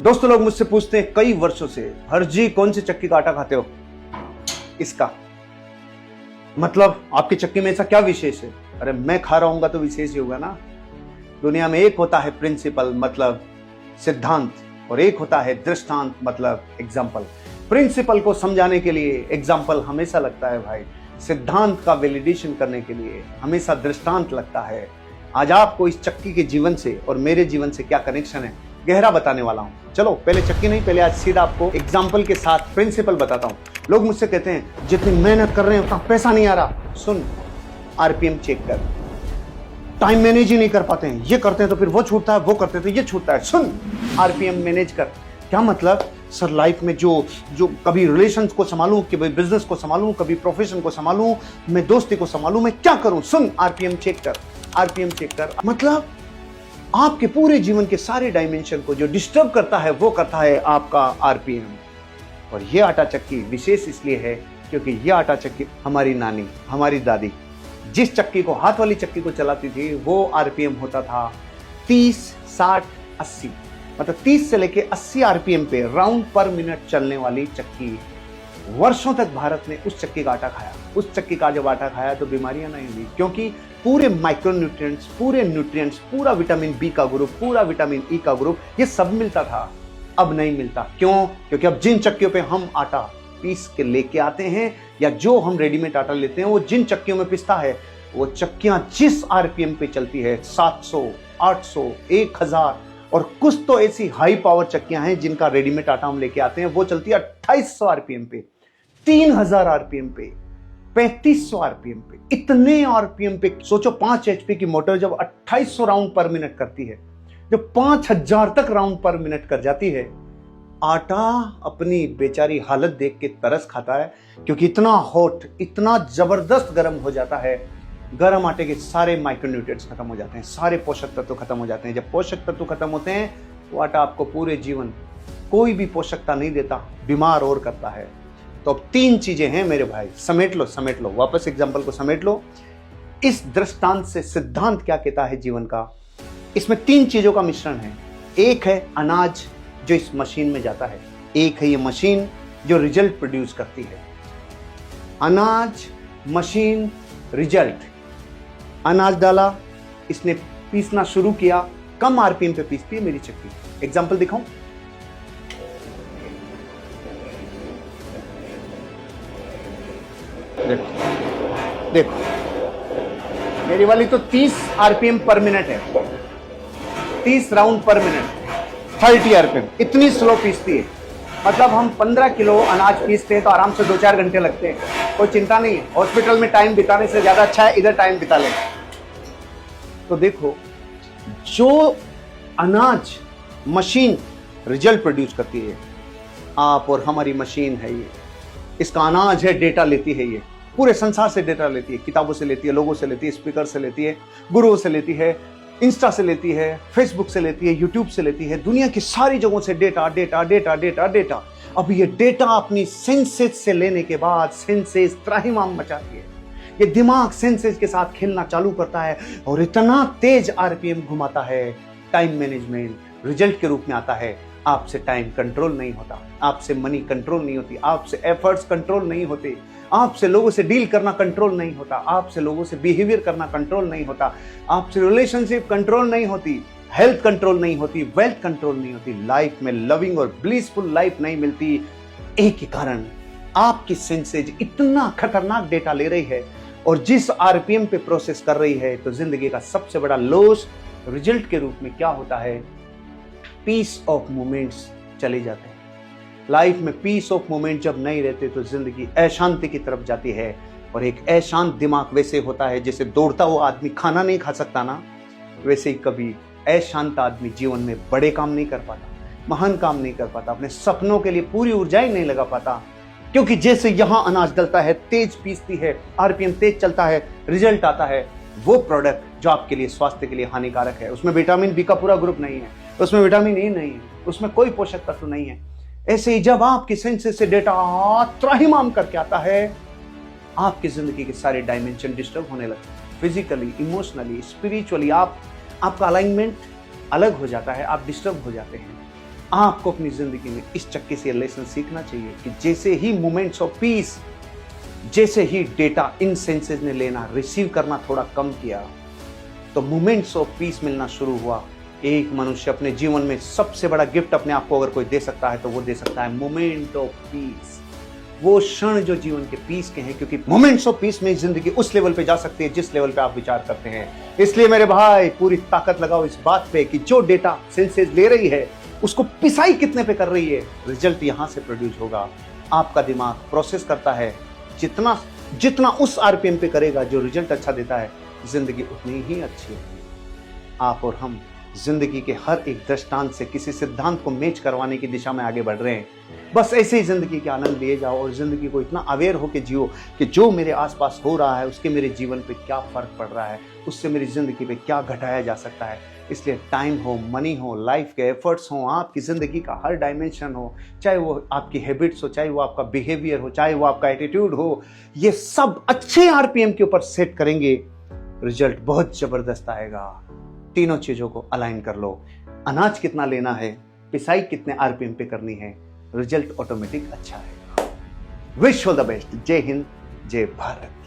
दोस्तों, लोग मुझसे पूछते हैं कई वर्षों से, हर जी कौन सी चक्की का आटा खाते हो? इसका मतलब आपकी चक्की में ऐसा क्या विशेष है? अरे मैं खा रहा हूंगा तो विशेष ही होगा ना। दुनिया में एक होता है प्रिंसिपल मतलब सिद्धांत, और एक होता है दृष्टांत मतलब एग्जाम्पल। प्रिंसिपल को समझाने के लिए एग्जाम्पल हमेशा लगता है भाई, सिद्धांत का वैलिडेशन करने के लिए हमेशा दृष्टांत लगता है। आज आपको इस चक्की के जीवन से और मेरे जीवन से क्या कनेक्शन है गहरा बताने वाला हूं। चलो पहले चक्की नहीं, पहले आज सीधा आपको एग्जाम्पल के साथ प्रिंसिपल बताता हूं। लोग मुझसे कहते हैं जितनी मेहनत कर रहे हैं उतना पैसा नहीं आ रहा। सुन, आरपीएम चेक कर। टाइम मैनेज ही नहीं कर पाते हैं, ये करते हैं तो फिर वो छूटता है, वो करते हैं तो ये छूटता है। सुन, आरपीएम मैनेज कर। क्या मतलब? सर लाइफ में जो कभी रिलेशंस को संभालूं, कभी बिजनेस को संभालूं, कभी प्रोफेशन को संभालूं, मैं दोस्ती को संभालूं, मैं क्या करूं? सुन, आरपीएम चेक कर। आरपीएम चेक कर मतलब आपके पूरे जीवन के सारे डायमेंशन को जो डिस्टर्ब करता है वो करता है आपका आरपीएम। और ये आटा चक्की विशेष इसलिए है क्योंकि ये आटा चक्की हमारी नानी, हमारी दादी जिस चक्की को, हाथ वाली चक्की को चलाती थी, वो आरपीएम होता था 30, 60, 80, मतलब 30 से लेके 80 आरपीएम पे राउंड पर मिनट चलने वाली चक्की। वर्षों तक भारत ने उस चक्की का आटा खाया। उस चक्की का जब आटा खाया तो बीमारियां नहीं हुई, क्योंकि पूरे माइक्रोन्यूट्रिएंट्स, पूरे न्यूट्रिएंट्स, पूरा विटामिन बी का ग्रुप, पूरा विटामिन ई का ग्रुप, ये सब मिलता था। अब नहीं मिलता। क्यों? क्योंकि अब जिन चक्कियों पे हम आटा पीस के लेके आते हैं या जो हम रेडीमेड आटा लेते हैं, वो जिन चक्कियों में पिसता है, वो चक्कियां जिस आरपीएम पे चलती है 700, 800, 1000, और कुछ तो ऐसी हाई पावर चक्कियां हैं जिनका रेडीमेड आटा हम लेके आते हैं, वो चलती है 2800 आरपीएम पे, 3000 आरपीएम पे, 3500 आरपीएम पे। इतने आरपीएम पे सोचो, 5 एचपी की मोटर जब 2800 राउंड पर मिनट करती है, जब 5000 तक राउंड पर मिनट कर जाती है, आटा अपनी बेचारी हालत देख के तरस खाता है, क्योंकि इतना हॉट, इतना जबरदस्त गर्म हो जाता है। गर्म आटे के सारे माइक्रोन्यूट्रिएंट्स खत्म हो जाते हैं, सारे पोषक तत्व खत्म हो जाते हैं। जब पोषक तत्व खत्म होते हैं तो आटा आपको पूरे जीवन कोई भी पोषकता नहीं देता, बीमार और करता है। तो अब 3 चीजें हैं मेरे भाई, समेट लो, वापस एग्जांपल को समेट लो। इस दृष्टांत से सिद्धांत क्या कहता है जीवन का? इसमें 3 चीजों का मिश्रण है। एक है अनाज जो इस मशीन में जाता है, एक है ये मशीन जो रिजल्ट प्रोड्यूस करती है। अनाज, मशीन, रिजल्ट। अनाज डाला, इसने पीसना शुरू किया, कम आरपीएम पे पीसती है मेरी चक्की। एग्जांपल दिखाऊं? देखो, मेरी वाली तो 30 आरपीएम पर मिनट है, 30 राउंड पर मिनट, 30 आरपीएम। इतनी स्लो पीसती है। मतलब हम 15 किलो अनाज पीसते हैं तो आराम से 2-4 घंटे लगते हैं, कोई चिंता नहीं है। हॉस्पिटल में टाइम बिताने से ज्यादा अच्छा है इधर टाइम बिता लें। तो देखो, जो अनाज मशीन रिजल्ट प्रोड्यूस करती है, आप और हमारी मशीन है ये, इसका अनाज है, डेटा लेती है, ये पूरे संसार से डेटा लेती है, किताबों से लेती है, लोगों से लेती है, स्पीकर से लेती है, गुरुओं से लेती है, इंस्टा से लेती है, फेसबुक से लेती है, यूट्यूब से लेती है, दुनिया की सारी जगहों से data data data data data. अब ये डेटा अपनी सेंसेस से लेने के बाद सेंसेस त्राहिमाम मचाती है। ये दिमाग सेंसेस के साथ खेलना चालू करता है और इतना तेज आरपीएम घुमाता है। टाइम मैनेजमेंट रिजल्ट के रूप में आता है। आपसे टाइम कंट्रोल नहीं होता, आपसे मनी कंट्रोल नहीं होती, आपसे एफर्ट्स कंट्रोल नहीं होते, आपसे लोगों से डील करना कंट्रोल नहीं होता, आपसे लोगों से बिहेवियर करना कंट्रोल नहीं होता, आपसे रिलेशनशिप कंट्रोल नहीं होती, हेल्थ कंट्रोल नहीं होती, वेल्थ कंट्रोल नहीं होती, लाइफ में लविंग और ब्लिसफुल लाइफ नहीं मिलती। एक ही कारण, आपकी सेंसेज इतना खतरनाक डेटा ले रही है और जिस आरपीएम पे प्रोसेस कर रही है। तो जिंदगी का सबसे बड़ा लॉस रिजल्ट के रूप में क्या होता है? पीस ऑफ मोमेंट्स चले जाते हैं। लाइफ में पीस ऑफ मोमेंट जब नहीं रहते तो जिंदगी अशांति की तरफ जाती है। और एक अशांत दिमाग वैसे होता है जैसे दौड़ता हुआ आदमी खाना नहीं खा सकता ना, वैसे ही कभी अशांत आदमी जीवन में बड़े काम नहीं कर पाता, महान काम नहीं कर पाता, अपने सपनों के लिए पूरी ऊर्जाएं नहीं लगा पाता। क्योंकि जैसे यहां अनाज डलता है, तेज पीसती है, आरपीएम तेज चलता है, रिजल्ट आता है, वो प्रोडक्ट जो आपके लिए स्वास्थ्य के लिए हानिकारक है, उसमें विटामिन बी का पूरा ग्रुप नहीं है, उसमें विटामिन ई नहीं है, उसमें कोई पोषक तत्व नहीं है। ऐसे ही जब आपकी सेंसेस से डेटा त्राहिमाम करके आता है, आपकी जिंदगी के सारे डायमेंशन डिस्टर्ब होने लगते हैं। फिजिकली, इमोशनली, स्पिरिचुअली आपका अलाइनमेंट अलग हो जाता है, आप डिस्टर्ब हो जाते हैं। आपको अपनी जिंदगी में इस चक्के से लेसन सीखना चाहिए कि जैसे ही मोमेंट्स ऑफ पीस, जैसे ही डेटा इन सेंसेस ने लेना, रिसीव करना थोड़ा कम किया, तो मोमेंट्स ऑफ पीस मिलना शुरू हुआ। एक मनुष्य अपने जीवन में सबसे बड़ा गिफ्ट अपने आप को अगर कोई दे सकता है तो वो दे सकता है मोमेंट ऑफ पीस, वो क्षण जो जीवन के पीस के हैं, क्योंकि मोमेंट्स ऑफ पीस में जिंदगी उस लेवल पे जा सकती है जिस लेवल पे आप विचार करते हैं। इसलिए मेरे भाई पूरी ताकत लगाओ इस बात पे कि जो डेटा सेंसेस ले रही है उसको पिसाई कितने पे कर रही है, रिजल्ट यहां से प्रोड्यूस होगा। आपका दिमाग प्रोसेस करता है, जितना जितना उस आरपीएम पे करेगा जो रिजल्ट अच्छा देता है, जिंदगी उतनी ही अच्छी होगी। आप और हम जिंदगी के हर एक दृष्टांत से किसी सिद्धांत को मैच करवाने की दिशा में आगे बढ़ रहे हैं। बस ऐसे ही जिंदगी के आनंद लिए जाओ और जिंदगी को इतना अवेयर होकर जियो कि जो मेरे आसपास हो रहा है उसके मेरे जीवन पे क्या फर्क पड़ रहा है, उससे मेरी जिंदगी पे क्या घटाया जा सकता है। इसलिए टाइम हो, मनी हो, लाइफ के एफर्ट्स हो, आपकी जिंदगी का हर डायमेंशन हो, चाहे वो आपकी हैबिट्स हो, चाहे वो आपका बिहेवियर हो, चाहे वो आपका एटीट्यूड हो, ये सब अच्छे आरपीएम के ऊपर सेट करेंगे, रिजल्ट बहुत जबरदस्त आएगा। तीनों चीजों को अलाइन कर लो। अनाज कितना लेना है, पिसाई कितने आरपीएम पे करनी है, रिजल्ट ऑटोमेटिक अच्छा आएगा। Wish all the best. जय हिंद, जय भारत।